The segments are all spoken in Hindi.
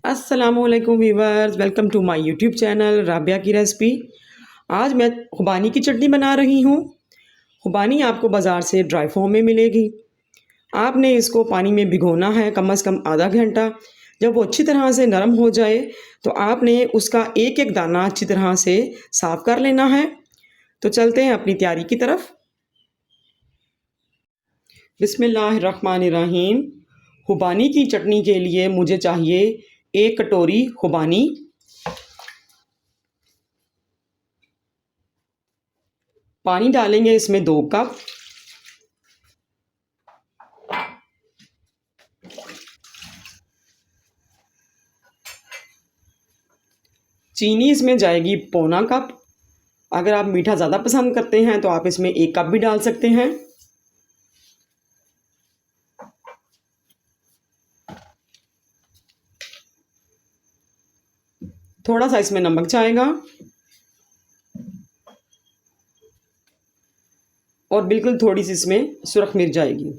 अस्सलामुअलैकुम viewers, welcome to my YouTube channel Rabia की रेसिपी। आज मैं खुबानी की चटनी बना रही हूँ। खुबानी आपको बाज़ार से ड्राई फॉर्म में मिलेगी। आपने इसको पानी में भिगोना है कम से कम आधा घंटा। जब वो अच्छी तरह से नरम हो जाए तो आपने उसका एक एक दाना अच्छी तरह से साफ़ कर लेना है। तो चलते हैं अपनी तैयारी की तरफ। बिस्मिल्लाहिर्रहमानिर्रहीम। खुबानी की चटनी के लिए मुझे चाहिए 1 कटोरी खुबानी, पानी डालेंगे इसमें 2 कप, चीनी इसमें जाएगी पौना कप। अगर आप मीठा ज़्यादा पसंद करते हैं तो आप इसमें 1 कप भी डाल सकते हैं। थोड़ा सा इसमें नमक जाएगा और बिल्कुल थोड़ी सी इसमें सुरख मिर्च जाएगी।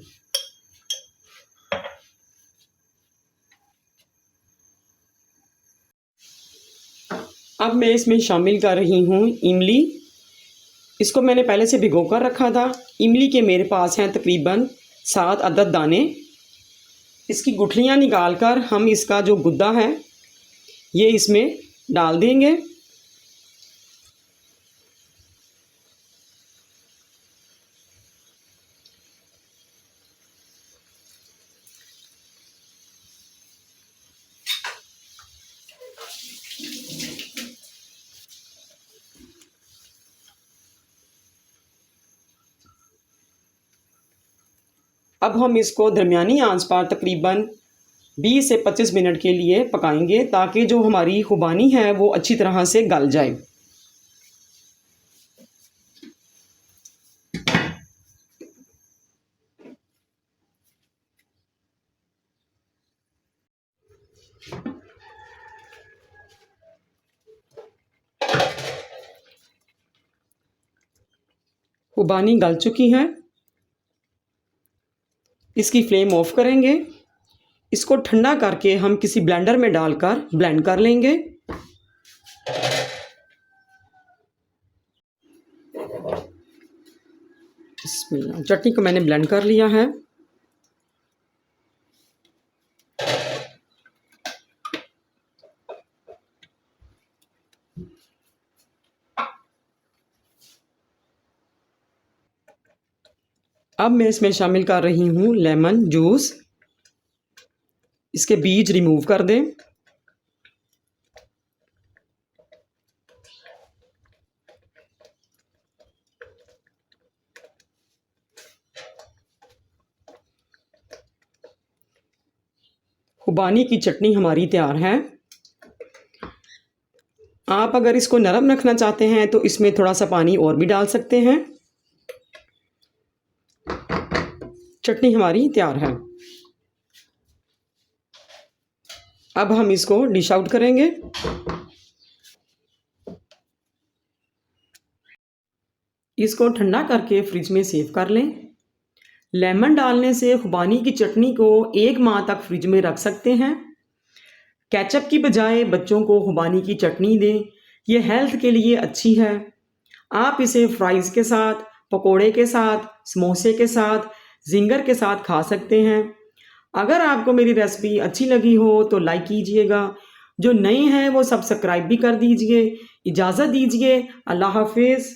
अब मैं इसमें शामिल कर रही हूँ इमली। इसको मैंने पहले से भिगो कर रखा था। इमली के मेरे पास हैं तकरीबन 7 अदद दाने। इसकी गुठलियाँ निकाल कर हम इसका जो गुद्दा है ये इसमें डाल देंगे। अब हम इसको दरमियानी आंच पर तकरीबन 20 से 25 मिनट के लिए पकाएंगे ताकि जो हमारी खुबानी है वो अच्छी तरह से गल जाए। खुबानी गल चुकी है। इसकी फ्लेम ऑफ करेंगे। इसको ठंडा करके हम किसी ब्लेंडर में डालकर ब्लेंड कर लेंगे। चटनी को मैंने ब्लेंड कर लिया है। अब मैं इसमें शामिल कर रही हूँ लेमन जूस। इसके बीज रिमूव कर दें। खुबानी की चटनी हमारी तैयार है। आप अगर इसको नरम रखना चाहते हैं तो इसमें थोड़ा सा पानी और भी डाल सकते हैं। चटनी हमारी तैयार है। अब हम इसको डिश आउट करेंगे। इसको ठंडा करके फ्रिज में सेव कर लें। लेमन डालने से खुबानी की चटनी को 1 माह तक फ्रिज में रख सकते हैं। केचप की बजाय बच्चों को खुबानी की चटनी दें, ये हेल्थ के लिए अच्छी है। आप इसे फ्राइज़ के साथ, पकोड़े के साथ, समोसे के साथ, जिंगर के साथ खा सकते हैं। अगर आपको मेरी रेसिपी अच्छी लगी हो तो लाइक कीजिएगा। जो नए हैं वो सब्सक्राइब भी कर दीजिए। इजाज़त दीजिए। अल्लाह हाफिज़।